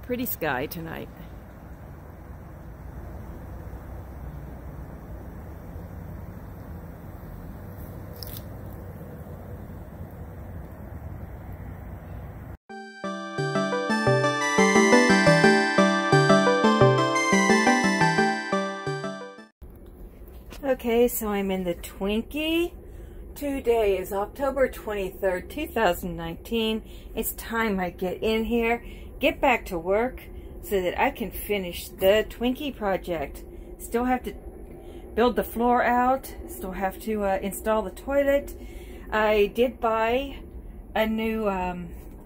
Pretty sky tonight. Okay, so I'm in the Twinkie. Today is October 23rd, 2019. It's time I get in here, get back to work so that I can finish the Twinkie project. Still have to build the floor out, still have to install the toilet. I did buy a new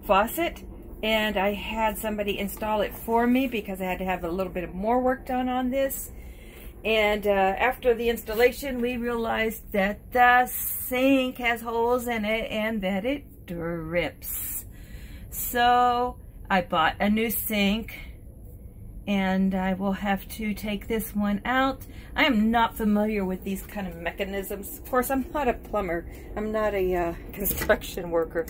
faucet, and I had somebody install it for me because I had to have a little bit more work done on this. And after the installation, we realized that the sink has holes in it and that it drips. So I bought a new sink, and I will have to take this one out. I am not familiar with these kind of mechanisms. Of course, I'm not a plumber. I'm not a construction worker.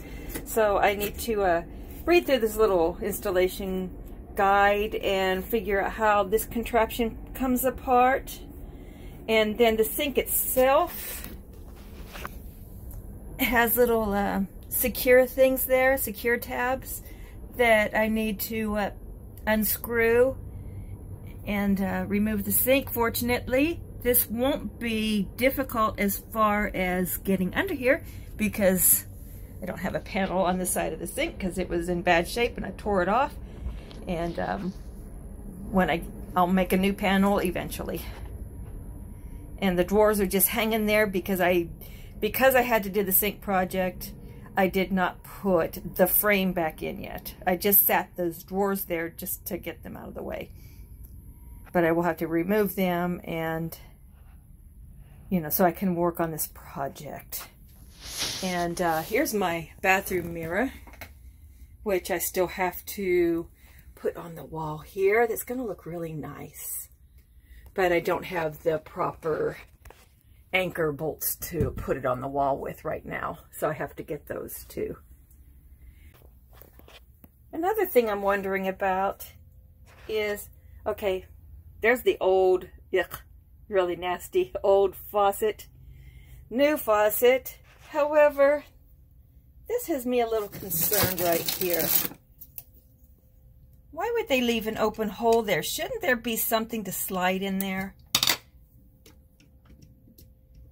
So I need to read through this little installation guide and figure out how this contraption comes apart. And then the sink itself has little secure things there, secure tabs that I need to unscrew and remove the sink. Fortunately, this won't be difficult as far as getting under here because I don't have a panel on the side of the sink because it was in bad shape and I tore it off. And I'll make a new panel eventually. And the drawers are just hanging there because I had to do the sink project. I did not put the frame back in yet. I just sat those drawers there just to get them out of the way. But I will have to remove them, and so I can work on this project. And here's my bathroom mirror, which I still have to put on the wall here. That's going to look really nice, but I don't have the proper anchor bolts to put it on the wall with right now, so I have to get those too. Another thing I'm wondering about is, okay, there's the old, yuck, really nasty old faucet, new faucet. However, this has me a little concerned right here. Why would they leave an open hole there? Shouldn't there be something to slide in there?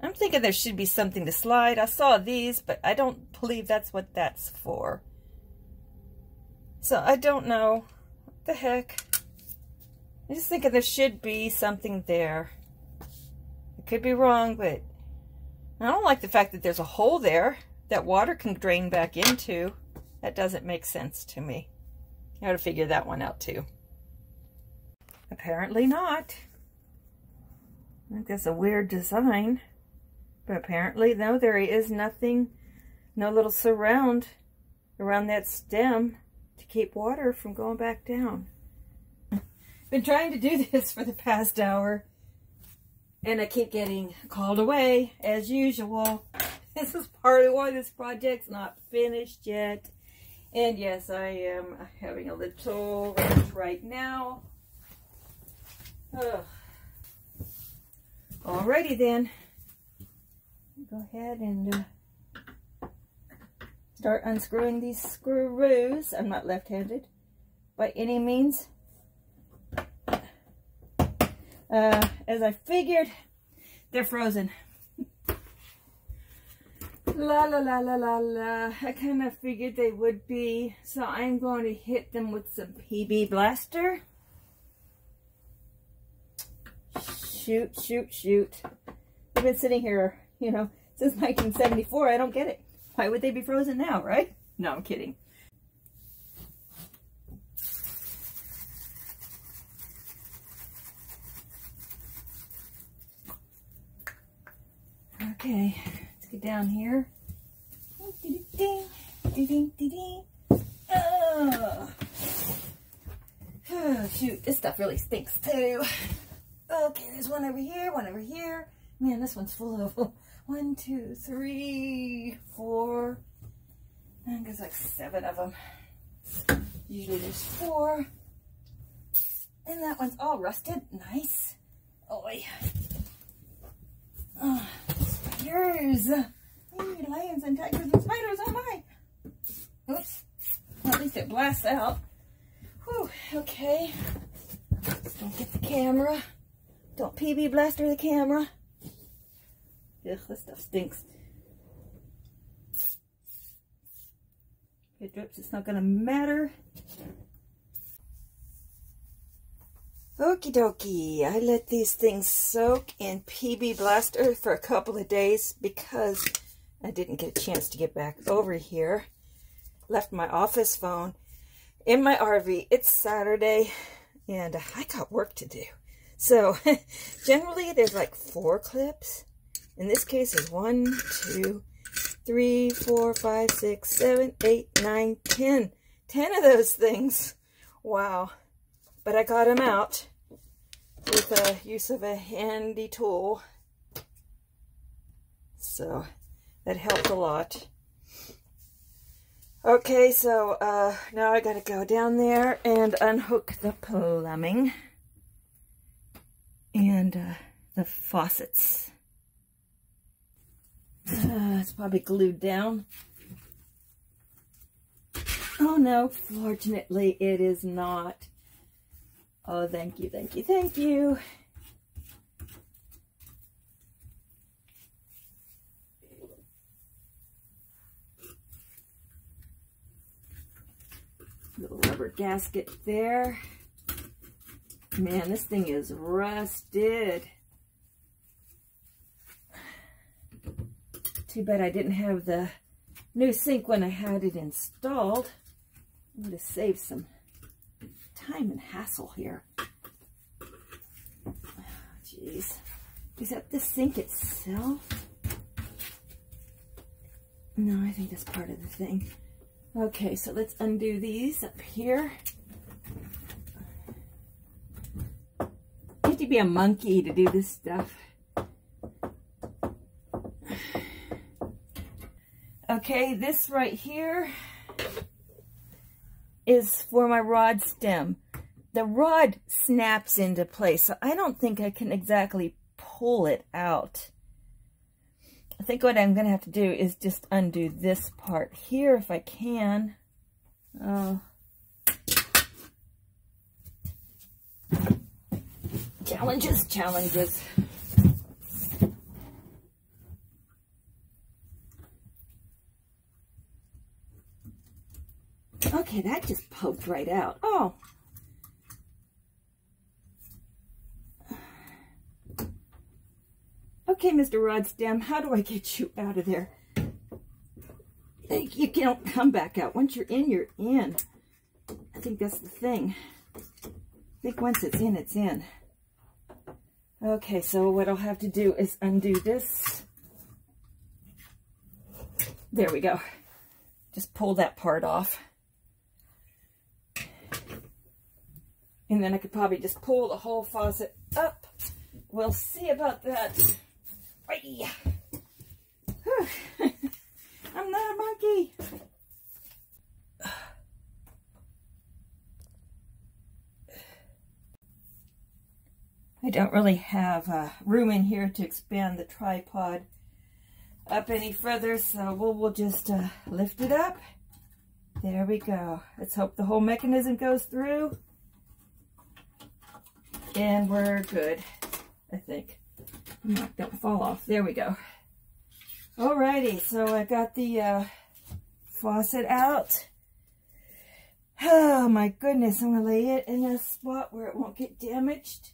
I'm thinking there should be something to slide. I saw these, but I don't believe that's what that's for. So I don't know. What the heck? I'm just thinking there should be something there. I could be wrong, but I don't like the fact that there's a hole there that water can drain back into. That doesn't make sense to me. I gotta figure that one out too. Apparently not. I think that's a weird design. But apparently, no, there is nothing, no little surround around that stem to keep water from going back down. Been trying to do this for the past hour, and I keep getting called away as usual. This is part of why this project's not finished yet. And yes, I am having a little rush right now. Alrighty then. Go ahead and start unscrewing these screws. I'm not left-handed by any means. As I figured, they're frozen. La la la la la la. I kind of figured they would be, so I'm going to hit them with some PB Blaster. Shoot, shoot, shoot. I've been sitting here, since 1974. I don't get it. Why would they be frozen now, right? No, I'm kidding. Okay, let's get down here. Oh, shoot, this stuff really stinks too. Okay, there's one over here, one over here. Man, this one's full of 1, 2, 3, 4. I think there's like 7 of them. Usually there's 4. And that one's all rusted. Nice. Oh, spiders. Lions and tigers and spiders. Oh my. Oops. Well, at least it blasts out. Whew. Okay. Just don't get the camera. Don't PB blaster the camera. Ugh, this stuff stinks. If it drips, it's not going to matter. Okie dokie. I let these things soak in PB Blaster for a couple of days because I didn't get a chance to get back over here. Left my office phone in my RV. It's Saturday and I got work to do. So generally there's like 4 clips. In this case is 1, 2, 3, 4, 5, 6, 7, 8, 9, 10. 10 of those things. Wow. But I got them out with the use of a handy tool. So that helped a lot. Okay, so now I gotta go down there and unhook the plumbing and the faucets. It's probably glued down. Oh no, fortunately it is not. Oh, thank you, thank you, thank you. Little rubber gasket there. Man, this thing is rusted. Too bad I didn't have the new sink when I had it installed. I would have saved some time and hassle here. Jeez. Is that the sink itself? No, I think that's part of the thing. Okay, so let's undo these up here. You have to be a monkey to do this stuff. Okay, this right here is for my rod stem. The rod snaps into place, so I don't think I can exactly pull it out. I think what I'm going to have to do is just undo this part here if I can. Oh. Challenges, challenges. Okay, that just poked right out. Oh. Okay, Mr. Rod Stem, how do I get you out of there? You can't come back out. Once you're in, you're in. I think that's the thing. I think once it's in, it's in. Okay, so what I'll have to do is undo this. There we go. Just pull that part off. And then I could probably just pull the whole faucet up. We'll see about that. I'm not a monkey. I don't really have room in here to expand the tripod up any further, so we'll just lift it up. There we go. Let's hope the whole mechanism goes through. And we're good, I think. Don't fall off. There we go. Alrighty, so I got the faucet out. Oh my goodness, I'm going to lay it in a spot where it won't get damaged.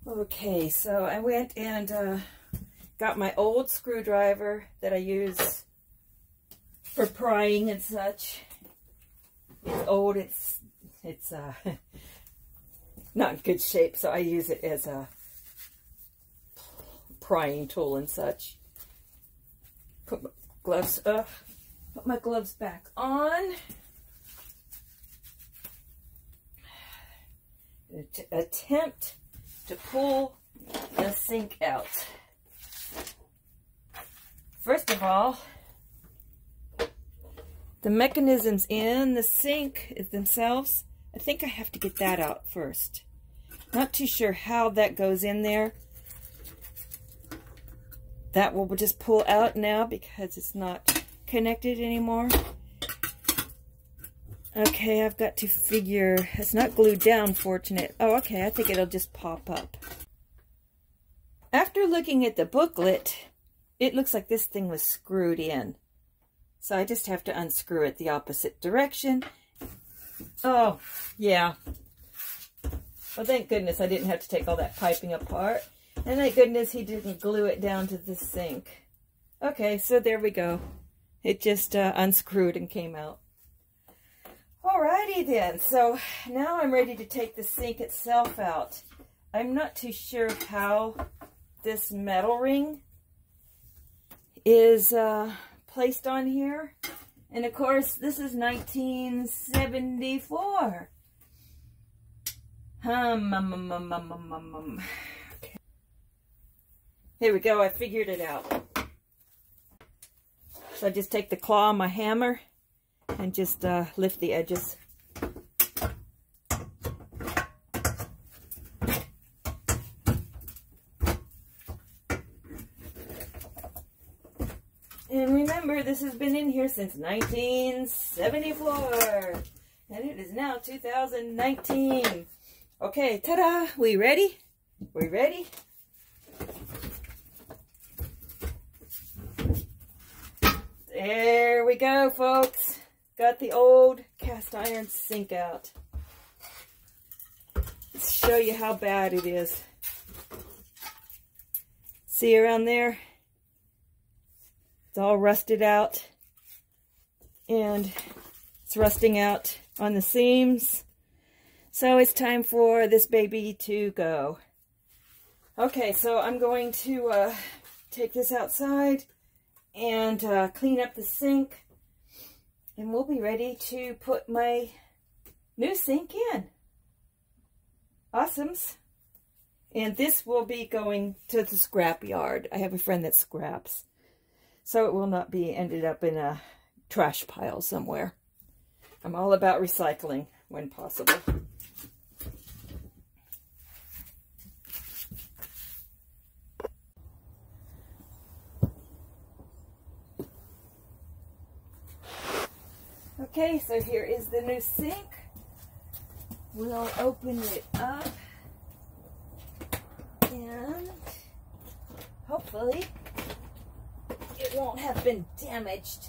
Okay, so I went and got my old screwdriver that I use for prying and such. It's old, it's not in good shape, so I use it as a prying tool and such. Put my gloves back on. Attempt to pull the sink out. First of all, the mechanisms in the sink themselves I think I have to get that out first. Not too sure how that goes in there. That will just pull out now because it's not connected anymore. Okay, I've got to figure, it's not glued down, fortunate. Oh, okay, I think it'll just pop up. After looking at the booklet, it looks like this thing was screwed in. So I just have to unscrew it the opposite direction. Oh, yeah. Well, thank goodness I didn't have to take all that piping apart. And thank goodness he didn't glue it down to the sink. Okay, so there we go. It just unscrewed and came out. Alrighty then, so now I'm ready to take the sink itself out. I'm not too sure how this metal ring is placed on here. And of course, this is 1974. Okay. Here we go, I figured it out. So I just take the claw on my hammer and just lift the edges. And remember, this has been in here since 1974. And it is now 2019. Okay, ta-da! We ready? We ready? There we go, folks. Got the old cast iron sink out. Let's show you how bad it is. See around there? It's all rusted out. And it's rusting out on the seams. So it's time for this baby to go. Okay, so I'm going to take this outside and clean up the sink. And we'll be ready to put my new sink in. Awesomes. And this will be going to the scrap yard. I have a friend that scraps. So it will not be ended up in a trash pile somewhere. I'm all about recycling when possible. Okay, so here is the new sink. We'll open it up and hopefully it won't have been damaged.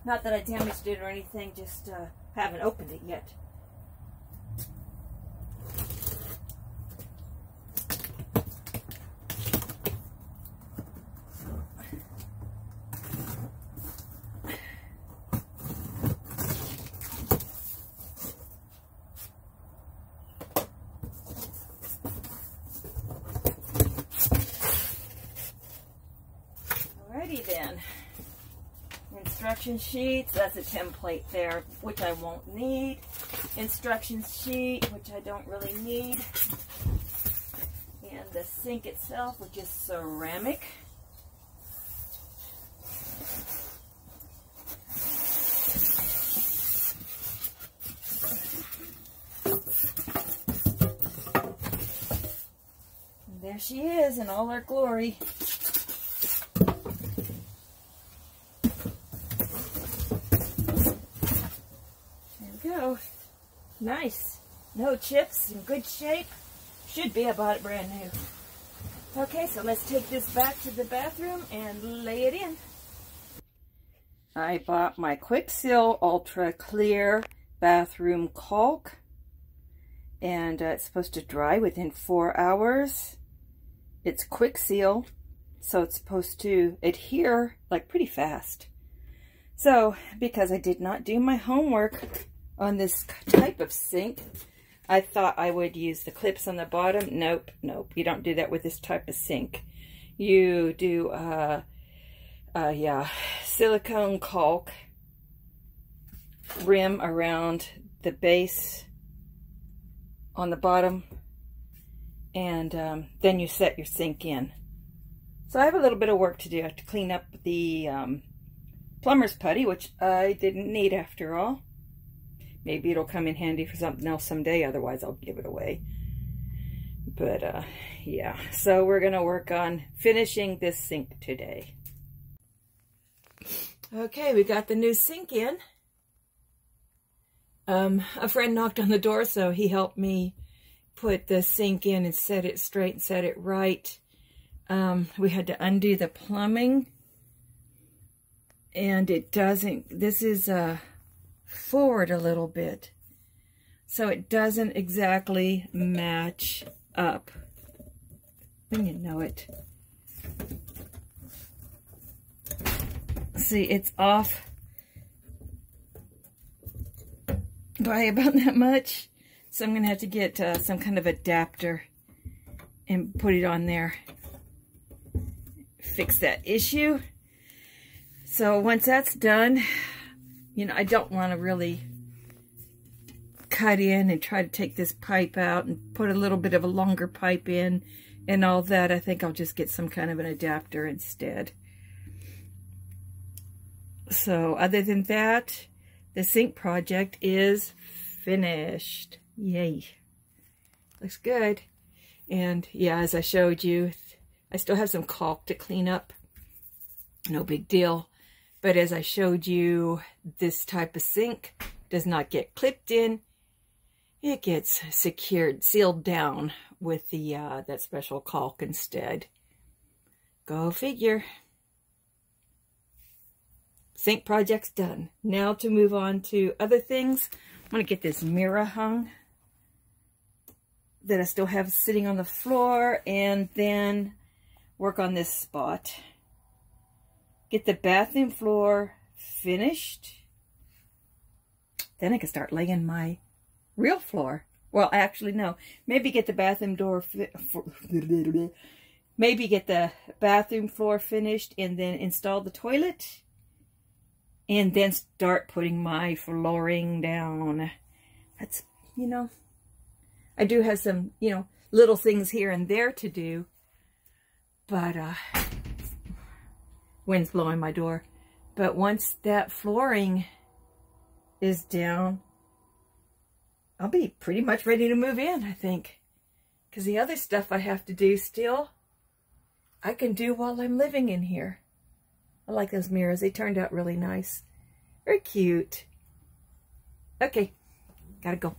Not that I damaged it or anything, just haven't opened it yet. Then, instruction sheets, that's a template there, which I won't need. Instruction sheet, which I don't really need. And the sink itself, which is ceramic. And there she is in all her glory. Go. Nice. No chips, in good shape. Should be about brand new. Okay, so let's take this back to the bathroom and lay it in. I bought my Quick Seal Ultra Clear Bathroom Caulk. And it's supposed to dry within 4 hours. It's Quick Seal, so it's supposed to adhere like pretty fast. So, because I did not do my homework on this type of sink, I thought I would use the clips on the bottom. Nope, nope. You don't do that with this type of sink. You do, silicone caulk rim around the base on the bottom, and then you set your sink in. So I have a little bit of work to do. I have to clean up the plumber's putty, which I didn't need after all. maybe it'll come in handy for something else someday. Otherwise, I'll give it away. But, yeah. So we're going to work on finishing this sink today. Okay, we got the new sink in. A friend knocked on the door, so he helped me put the sink in and set it straight and set it right. We had to undo the plumbing, and it doesn't, this is forward a little bit, so it doesn't exactly match up. When you know it. See, it's off by about that much. So I'm going to have to get some kind of adapter and put it on there. Fix that issue. So once that's done, you know, I don't want to really cut in and try to take this pipe out and put a little bit of a longer pipe in and all that. I think I'll just get some kind of an adapter instead. So other than that, the sink project is finished. Yay. Looks good. And yeah, as I showed you, I still have some caulk to clean up. No big deal. But as I showed you, this type of sink does not get clipped in. It gets secured, sealed down with the that special caulk instead. Go figure. Sink project's done. Now to move on to other things. I'm going to get this mirror hung that I still have sitting on the floor, and then work on this spot. Get the bathroom floor finished. Then I can start laying my real floor. Well, actually, no. Maybe get the bathroom door maybe get the bathroom floor finished and then install the toilet. And then start putting my flooring down. That's, you know, I do have some, you know, little things here and there to do. But, wind's blowing my door. But once that flooring is down, I'll be pretty much ready to move in, I think. Because the other stuff I have to do still, I can do while I'm living in here. I like those mirrors. They turned out really nice. Very cute. Okay, gotta go.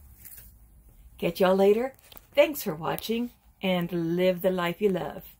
Catch y'all later. Thanks for watching, and live the life you love.